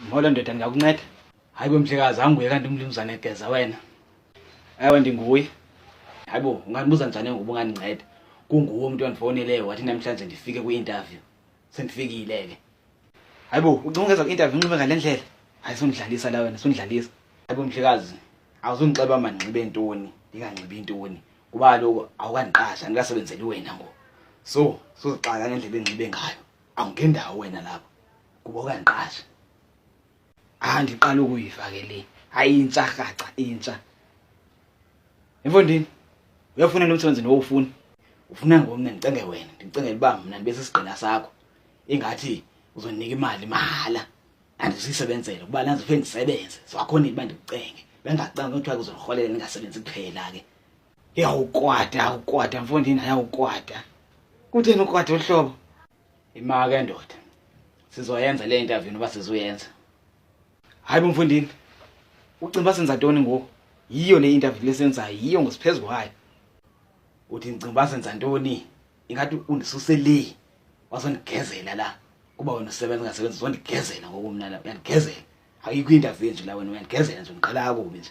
Molo ndoda ngakunceda. Hayi bo mhlekazi anguye kanti umlimzana egeza wena. Ewe ndinguye. Hayibo unganibuza njani ngoba ungandinceda? Kunguwe umuntu ondifoneleyo wathi namhlanje ndifike kwi-interview. Sendifikile ke. Hayibo ucungeza ku-interview unxibe ngalendlela. Hayi sondidlalisa la wena, sondidlalisa. Hayibo mhlekazi, awuzungixeba manxibe ntoni, ndinganxibi intoni. Kuba kaloku awukandiqasha, andikasebenzeli wena ngo. So, sozixaka ngendlela enxibe ngayo. Awungendawo wena lapho. Kuba ukandiqasha. Ndiqala ukuyiva ke le. Hayi intsha rhaca intsha. Emfondini, uyafuna lo msebenzi nowufuna. Ufuna ngomna ndicenge wena, ndicengela uba mna ndibe sisigqina sakho. Ingathi uzoninika imali mahala. Andisisebenzele kuba nanzi ufike ndisebenze. Siwakhona uba ndikucenge. Bengacanga kuthiwa kuzorholela ningasebenzi kuphela ke. Awukwada mfondini, ayawukwada. Kutheni ukwada uhlobo? Ima ke ndoda. Sizoyenza le interview noba sizoyenza. Hayi mfondini. Ucimba senza ntoni ngoku? Yiyo le interview lesenzayo, yiyo ngosiphezulu kwayo. Uthi ngicimba senza ntoni? Ingathi undisuse le. Wasondigezela la. Kuba wena usebenza ngasebenza uzondigezela ngoku mina la. Uyandigezela. Ayikho interview nje la wena uyandigezela nje ngiqala kubi nje.